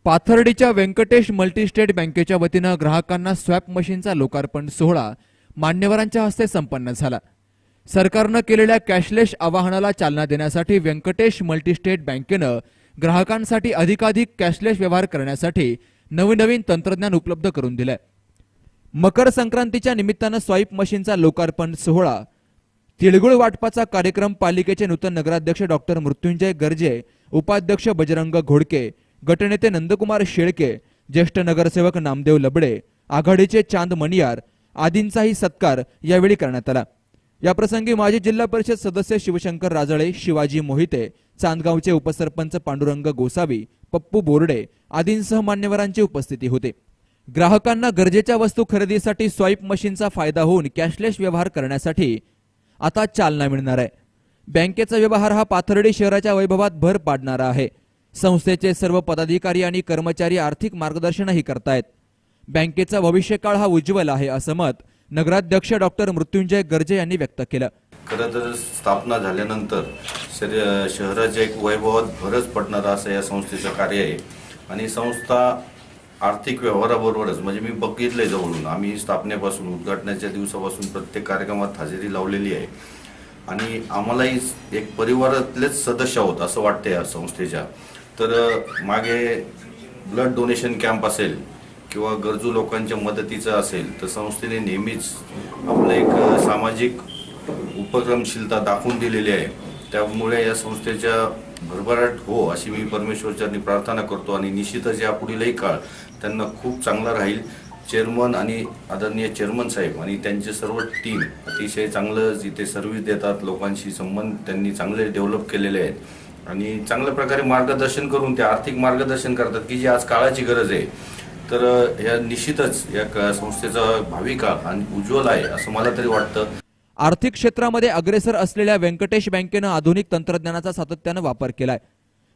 पाथर्डीच्या Venkatesh multi-state बँकेच्या वतीनं ग्राहकांना स्वॅप मशीनचा लोकार्पण सोहळा मान्यवरांच्या हस्ते संपन्न झाला। सरकारनं केलेल्या कॅशलेस आवाहनाला चालना देण्यासाठी व्यंकटेश मल्टीस्टेट बँकेनं ग्राहकांसाठी अधिकाधिक कॅशलेस व्यवहार करण्यासाठी नवीन तंत्रज्ञान उपलब्ध करून दिलंय। मकर संक्रांतीच्या निमित्तानं स्वाईप मशीनचा लोकार्पण सोहळा, तिळगुळ वाटपाचा कार्यक्रम पालिकेचे नूतन नगराध्यक्ष डॉक्टर मृत्युंजय गर्जे, उपाध्यक्ष बजरंग घोडके, गटनेते नंदकुमार शेळके, ज्येष्ठ नगरसेवक नामदेव लबडे, आघाडीचे चांद मणियार आदींचाही सत्कार यावेळी करण्यात आला। या प्रसंगी माजी जिल्हा परिषद सदस्य शिवशंकर राजळे, शिवाजी मोहिते, चांदगावचे उपसरपंच पांडुरंग गोसावी, पप्पू बोर्डे आदींसह मान्यवरांची उपस्थिती होती। ग्राहकांना गरजेच्या वस्तू खरेदीसाठी स्वाईप मशीनचा फायदा होऊन कॅशलेस व्यवहार करण्यासाठी आता चालना मिळणार आहे। बँकेचा व्यवहार हा पाथर्डी शहराच्या वैभवात भर पाडणारा आहे। संस्थेचे सर्व पदाधिकारी आणि कर्मचारी आर्थिक मार्गदर्शनही करतायत। बँकेचा भविष्यकाळ हा उज्ज्वल आहे असं मत नगराध्यक्ष डॉक्टर मृत्युंजय गर्जे यांनी व्यक्त केलं। खरं तर स्थापना झाल्यानंतर शहराच्या एक वैभवात भरच पडणारा असं या संस्थेचं कार्य आहे आणि संस्था आर्थिक व्यवहाराबरोबरच म्हणजे मी बघितलंय जवळून, आम्ही स्थापनेपासून उद्घाटनाच्या दिवसापासून प्रत्येक कार्यक्रमात हजेरी लावलेली आहे आणि आम्हालाही एक परिवारातलेच सदस्य आहोत असं वाटतं या संस्थेच्या। तर मागे ब्लड डोनेशन कॅम्प असेल किंवा गरजू लोकांच्या मदतीचं असेल तर संस्थेने नेहमीच आपलं एक सामाजिक उपक्रमशीलता दाखवून दिलेली आहे। त्यामुळे या संस्थेच्या भरभराट हो अशी मी परमेश्वरचरणी प्रार्थना करतो आणि निश्चितच यापुढीलही काळ त्यांना खूप चांगला राहील। चेअरमन आणि आदरणीय चेअरमन साहेब आणि त्यांचे सर्व टीम अतिशय चांगलं जिथे सर्व्हिस देतात, लोकांशी संबंध त्यांनी चांगले डेव्हलप केलेले आहेत आणि चांगल्या प्रकारे मार्गदर्शन करून ते आर्थिक मार्गदर्शन करतात की जी आज काळाची गरज आहे। तर या निश्चितच या संस्थेचा भावी काळ आणि उज्ज्वल आहे असं मला तरी वाटतं। आर्थिक क्षेत्रामध्ये अग्रेसर असलेल्या व्यंकटेश बँकेनं आधुनिक तंत्रज्ञानाचा सातत्यानं वापर केलाय।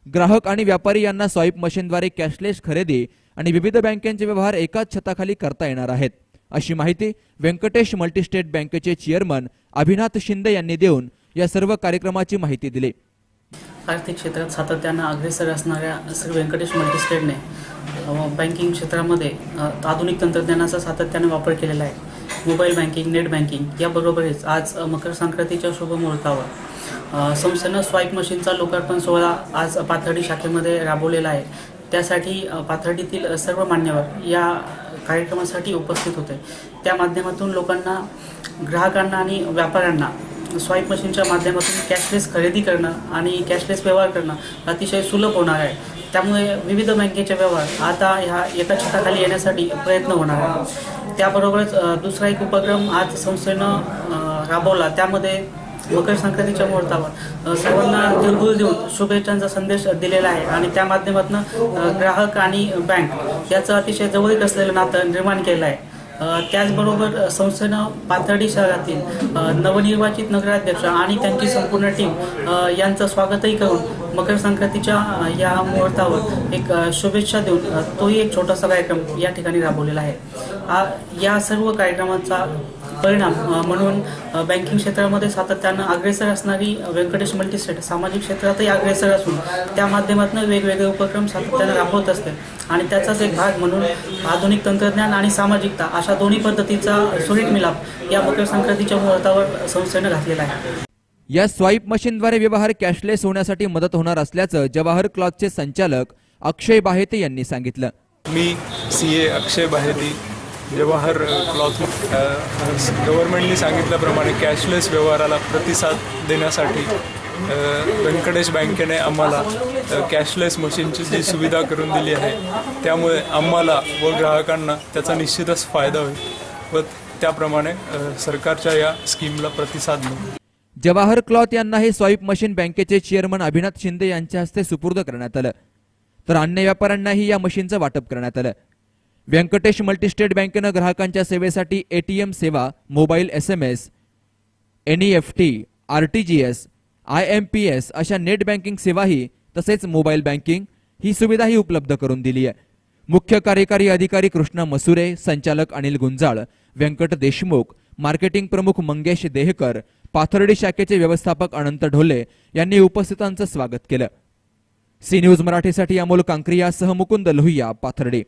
ग्राहक आणि व्यापारी यांना स्वाईप मशीनद्वारे कॅशलेस खरेदी आणि विविध बँकेचे व्यवहार एकाच छताखाली करता येणार आहेत, अशी माहिती व्यंकटेश मल्टीस्टेट बँकेचे चेअरमन अभिनाथ शिंदे यांनी देऊन या सर्व कार्यक्रमाची माहिती दिली। आर्थिक क्षेत्रात सातत्यानं अग्रेसर असणाऱ्या श्री व्यंकटेश मल्टीस्टेटने बँकिंग क्षेत्रामध्ये आधुनिक तंत्रज्ञानाचा सातत्याने वापर केलेला आहे। मोबाईल बँकिंग, नेट बँकिंग याबरोबरच आज मकर संक्रांतीच्या शुभ मुहूर्तावर संस्थेनं स्वाईप मशीनचा लोकार्पण सोहळा आज पाथर्डी शाखेमध्ये राबवलेला आहे। त्यासाठी पाथर्डीतील सर्व मान्यवर या कार्यक्रमासाठी उपस्थित होते। त्या माध्यमातून लोकांना, ग्राहकांना आणि व्यापाऱ्यांना स्वाईप मशीनच्या माध्यमातून कॅशलेस खरेदी करणं आणि कॅशलेस व्यवहार करणं अतिशय सुलभ होणार आहे। त्यामुळे विविध बँकेचे व्यवहार आता ह्या एका छताखाली येण्यासाठी प्रयत्न होणार आहे। त्याबरोबरच दुसरा एक उपक्रम आज संस्थेनं राबवला, त्यामध्ये मकर संक्रांतीच्या मुहूर्तावर सर्वांना तिळगुळ देऊन शुभेच्छांचा संदेश दिलेला आहे आणि त्या माध्यमातून ग्राहक आणि बँक याचं अतिशय जवळीक असलेलं नातं निर्माण केलं आहे। त्याचबरोबर संस्थेनं पाथर्डी शहरातील नवनिर्वाचित नगराध्यक्ष आणि त्यांची संपूर्ण टीम यांचं स्वागतही करून मकर संक्रांतीच्या या मुहूर्तावर एक शुभेच्छा देऊन तोही एक छोटासा कार्यक्रम या ठिकाणी राबवलेला आहे। या सर्व कार्यक्रमाचा परिणाम म्हणून बँकिंग क्षेत्रामध्ये सातत्यानं अग्रेसर असणारी व्यंकटेश मल्टीस्टेट सामाजिक क्षेत्रातही अग्रेसर असून त्या माध्यमातून वेगवेगळे उपक्रम सातत्यानं राबवत असते आणि त्याचाच एक भाग म्हणून आधुनिक तंत्रज्ञान आणि सामाजिकता अशा दोन्ही पद्धतीचा सुरेख मिलाप या मकर संक्रांतीच्या मुहूर्तावर संस्थेनं घातलेला आहे। या स्वाईप मशीनद्वारे व्यवहार कॅशलेस होण्यासाठी मदत होणार असल्याचं जवाहर क्लॉथचे संचालक अक्षय बाहेते यांनी सांगितलं। मी सीए अक्षय बाहेती, जवाहर क्लॉथ गव्हर्नमेंटने सांगितल्याप्रमाणे कॅशलेस व्यवहाराला प्रतिसाद देण्यासाठी व्यंकटेश बँकेने आम्हाला कॅशलेस मशीनची जी सुविधा करून दिली आहे, त्यामुळे आम्हाला व ग्राहकांना त्याचा निश्चितच फायदा होईल व त्याप्रमाणे सरकारच्या या स्कीमला प्रतिसाद मिळेल। जवाहर क्लॉथ यांना हे स्वाईप मशीन बँकेचे चेअरमन अभिनाथ शिंदे यांच्या हस्ते सुपूर्द करण्यात आलं, तर अन्य व्यापाऱ्यांनाही या मशीनचं वाटप करण्यात आलं। व्यंकटेश मल्टीस्टेट बँकेनं ग्राहकांच्या सेवेसाठी एटीएम सेवा, mobile SMS, NEFT, RTGS, IMPS अशा नेट बँकिंग सेवाही तसेच मोबाईल बँकिंग ही सुविधाही उपलब्ध करून दिली आहे। मुख्य कार्यकारी अधिकारी कृष्णा मसुरे, संचालक अनिल गुंजाळ, व्यंकट देशमुख, मार्केटिंग प्रमुख मंगेश देहकर, पाथर्डी शाखेचे व्यवस्थापक अनंत ढोले यांनी उपस्थितांचं स्वागत केलं। सी न्यूज मराठीसाठी अमोल कांक्रियासह मुकुंद लोहिया, पाथर्डे.